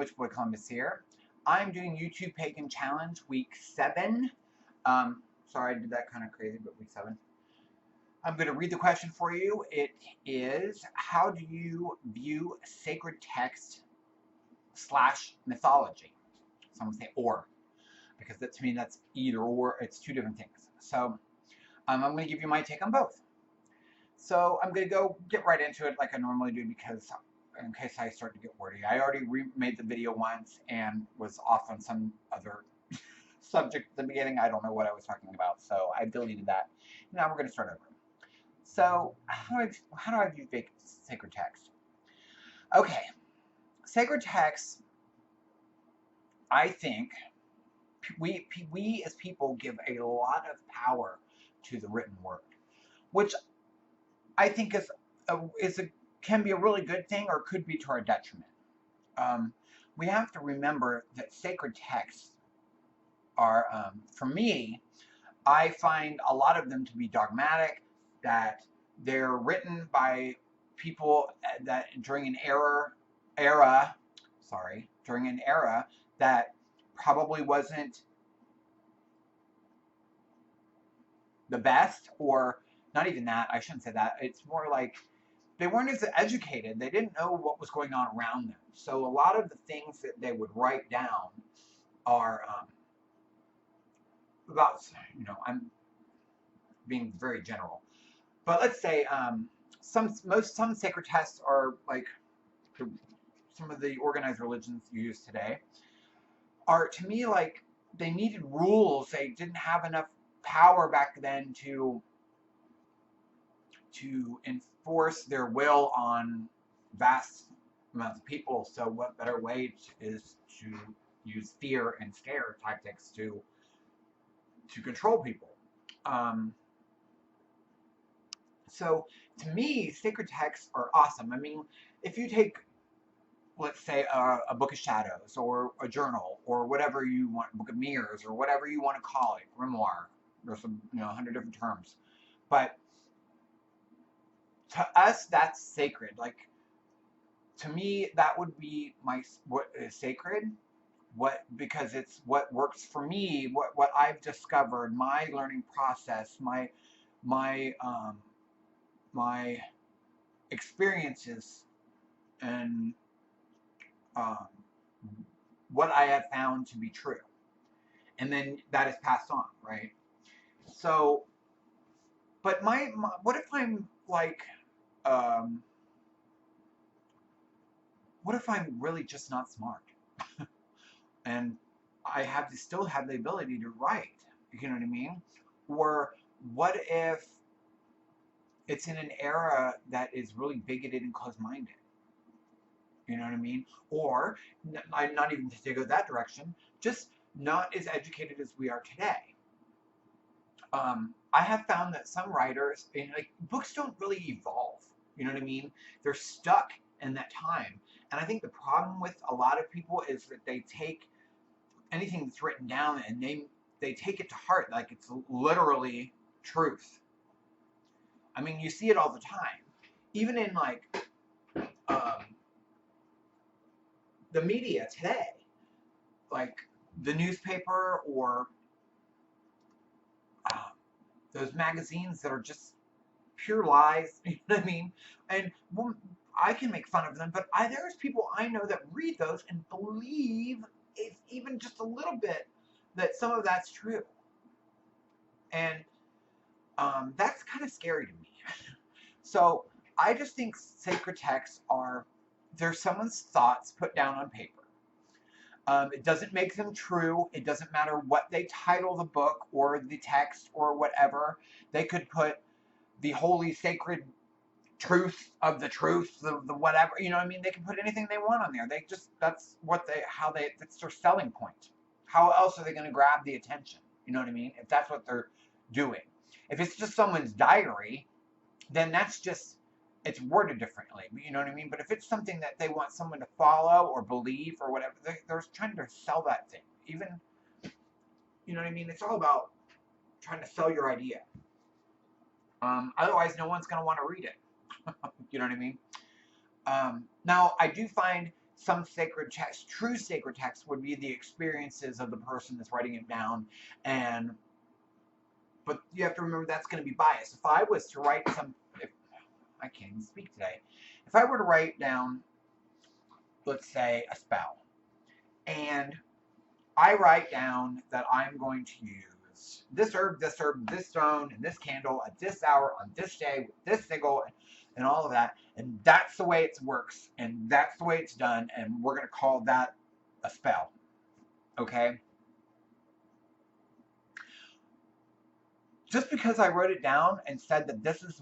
Witch Boy Columbus here. I'm doing YouTube Pagan Challenge week 7. Sorry I did that kind of crazy, but week 7. I'm going to read the question for you. It is, how do you view sacred text / mythology? Someone say or, because that, to me that's either or. It's two different things. So I'm going to give you my take on both. So I'm going to get right into it like I normally do, because in case I start to get wordy. I already remade the video once and was off on some other subject at the beginning. I don't know what I was talking about, so I deleted that. Now we're going to start over. So how do I view sacred text? Okay, sacred text, I think we as people give a lot of power to the written word, which I think can be a really good thing, or could be to our detriment. We have to remember that sacred texts are, for me, I find a lot of them to be dogmatic, that they're written by people that during an era that probably wasn't the best, or not even that, I shouldn't say that. It's more like they weren't as educated. They didn't know what was going on around them. So a lot of the things that they would write down are about, I'm being very general. But let's say some sacred texts are like some of the organized religions you use today are, to me, like they needed rules. They didn't have enough power back then to enforce their will on vast amounts of people. So what better way is to use fear and scare tactics to control people. So to me, sacred texts are awesome. I mean, if you take, let's say, a book of shadows, or a journal, or whatever you want, a book of mirrors, or whatever you want to call it, grimoire. There's some, 100 different terms, but to us, that's sacred. Like, to me, that would be what is sacred. Because it's what works for me, what I've discovered, my learning process, my experiences, and what I have found to be true, and then that is passed on, right? So, but what if I'm like, what if I'm really just not smart? And I still have the ability to write, you know what I mean? Or what if it's in an era that is really bigoted and closed-minded? You know what I mean? Or, I'm not even to go that direction, just not as educated as we are today. I have found that some writers, books don't really evolve. You know what I mean? They're stuck in that time. And I think the problem with a lot of people is that they take anything that's written down and they take it to heart like it's literally truth. I mean, you see it all the time, even in the media today, like the newspaper, or those magazines that are just pure lies. You know what I mean? And I can make fun of them, but there's people I know that read those and believe, if even just a little bit, that some of that's true. And that's kind of scary to me. So I just think sacred texts they're someone's thoughts put down on paper. It doesn't make them true. It doesn't matter what they title the book or the text or whatever. They could put the holy sacred truth of the truth, the whatever, you know what I mean? They can put anything they want on there. That's their selling point. How else are they going to grab the attention? You know what I mean? If that's what they're doing. If it's just someone's diary, then it's worded differently. You know what I mean? But if it's something that they want someone to follow or believe or whatever, they're trying to sell that thing. Even, you know what I mean? It's all about trying to sell your idea. Otherwise, no one's going to want to read it. You know what I mean? Now, I do find some sacred text, true sacred text, would be the experiences of the person that's writing it down, but you have to remember that's going to be biased. If I was to write if I can't even speak today, if I were to write down, let's say, a spell, and I write down that I'm going to use this herb, this stone, and this candle at this hour on this day with this sigil and all of that, and that's the way it works, and that's the way it's done, and we're going to call that a spell. Okay? Just because I wrote it down and said that this is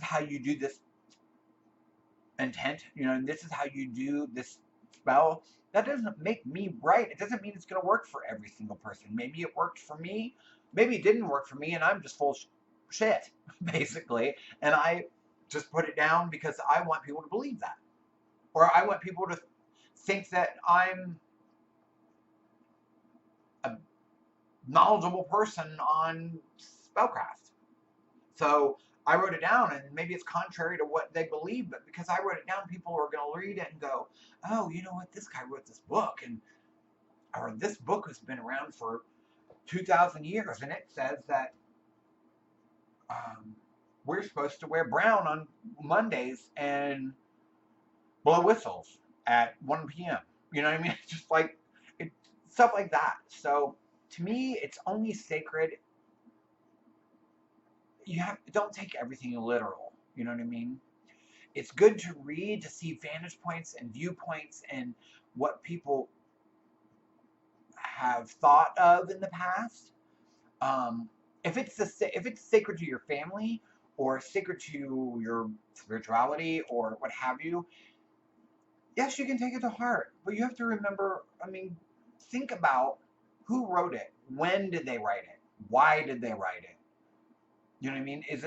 how you do this intent, and this is how you do this spell, that doesn't make me right. It doesn't mean it's going to work for every single person. Maybe it worked for me, maybe it didn't work for me, and I'm just full of shit, basically, and I just put it down because I want people to believe that, or I want people to think that I'm a knowledgeable person on spellcraft. So I wrote it down, and maybe it's contrary to what they believe, but because I wrote it down, people are going to read it and go, oh, you know what, this guy wrote this book, or this book has been around for 2,000 years, and it says that we're supposed to wear brown on Mondays and blow whistles at 1 p.m. You know what I mean? It's just like, stuff like that. So to me, it's only sacred. Don't take everything literal. You know what I mean? It's good to read, to see vantage points and viewpoints and what people have thought of in the past. If it's sacred to your family or sacred to your spirituality or what have you, yes, you can take it to heart. But you have to remember, think about who wrote it, when did they write it, why did they write it. You know what I mean? Is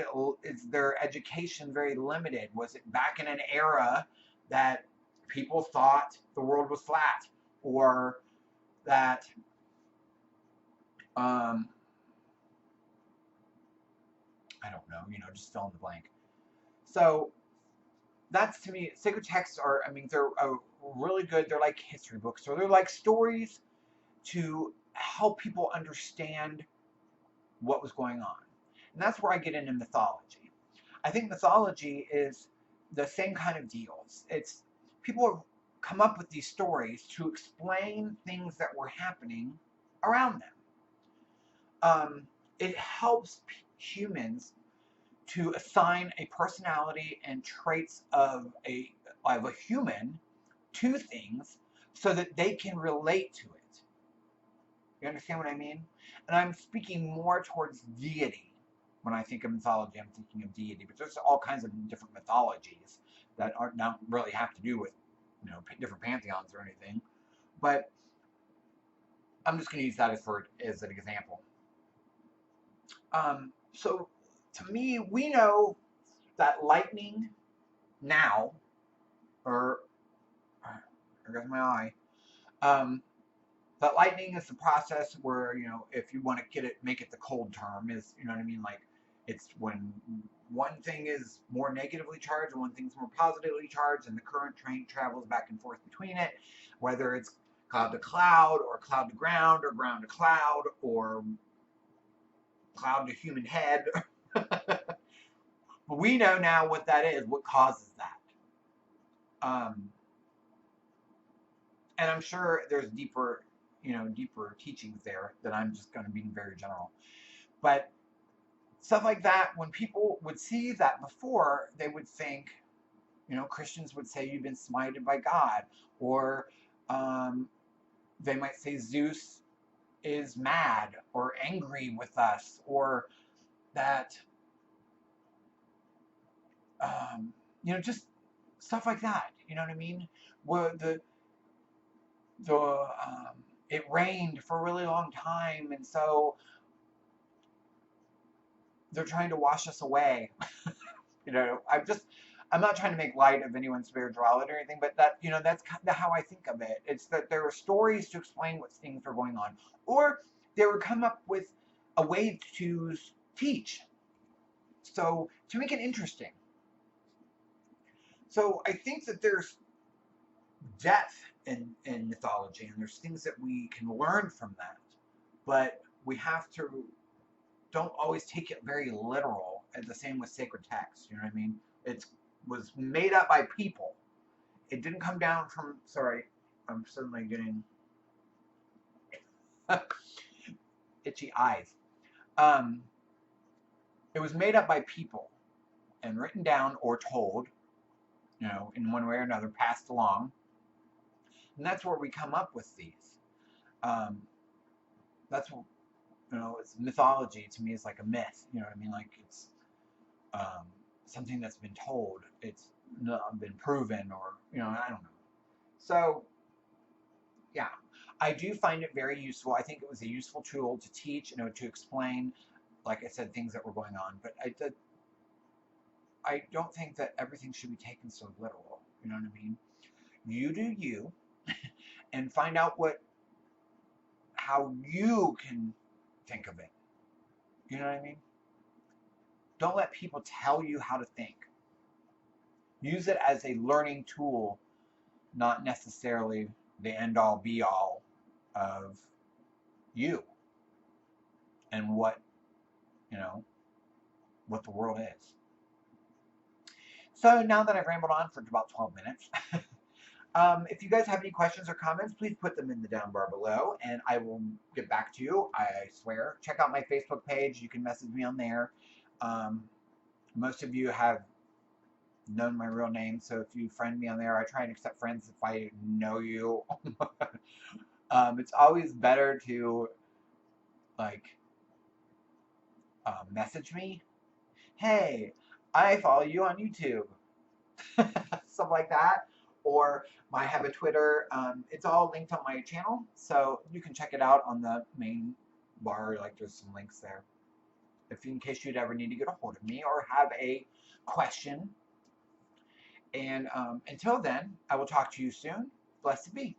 their education very limited? Was it back in an era that people thought the world was flat, or that I don't know, just fill in the blank. So that's, to me, sacred texts are, they're really good. They're like history books, or they're like stories to help people understand what was going on. And that's where I get into mythology. I think mythology is the same kind of deals. It's people have come up with these stories to explain things that were happening around them. It helps humans to assign a personality and traits of a human to things so that they can relate to it. You understand what I mean? And I'm speaking more towards deity. When I think of mythology, I'm thinking of deity, but there's all kinds of different mythologies that don't really have to do with, different pantheons or anything. But I'm just going to use that as an example. So to me, we know that lightning now, or there goes my eye. That lightning is the process where, if you want to make it the cold term, is, you know what I mean? Like, it's when one thing is more negatively charged and one thing's more positively charged, and the current train travels back and forth between it, whether it's cloud to cloud, or cloud to ground, or ground to cloud, or cloud to human head. But we know now what that is, what causes that. And I'm sure there's deeper teachings there that I'm just going to be very general. But stuff like that, when people would see that before, they would think, Christians would say you've been smited by God, or they might say Zeus is mad or angry with us, or that, just stuff like that. You know what I mean? Where it rained for a really long time, and so they're trying to wash us away. I'm not trying to make light of anyone's spirituality or anything, but that's kind of how I think of it. It's that there are stories to explain what things are going on, or they would come up with a way to teach, so to make it interesting. So I think that there's depth in mythology, and there's things that we can learn from that. But we have to don't always take it very literal. And the same with sacred text. You know what I mean? It was made up by people. It didn't come down from. Sorry, I'm suddenly getting itchy eyes. Um, it was made up by people and written down or told, you know, in one way or another, passed along, and that's where we come up with these. Um, that's what, you know, it's mythology to me is like a myth. You know what I mean? Like it's um, something that's been told. It's not been proven, or you know, I don't know. So yeah, I do find it very useful. I think it was a useful tool to teach, you know, to explain, like I said, things that were going on. But I don't think that everything should be taken so literal. You know what I mean? You do you, and find out how you can think of it. You know what I mean? Don't let people tell you how to think. Use it as a learning tool, not necessarily the end all be all of you and what, you know, what the world is. So now that I've rambled on for about 12 minutes, if you guys have any questions or comments, please put them in the down bar below and I will get back to you, I swear. Check out my Facebook page. You can message me on there. Most of you have known my real name, so if you friend me on there, I try and accept friends if I know you. It's always better to like message me. Hey, I follow you on YouTube, stuff like that. Or I have a Twitter. It's all linked on my channel, so you can check it out on the main bar. Like there's some links there, if in case you'd ever need to get a hold of me or have a question. And until then, I will talk to you soon. Blessed be.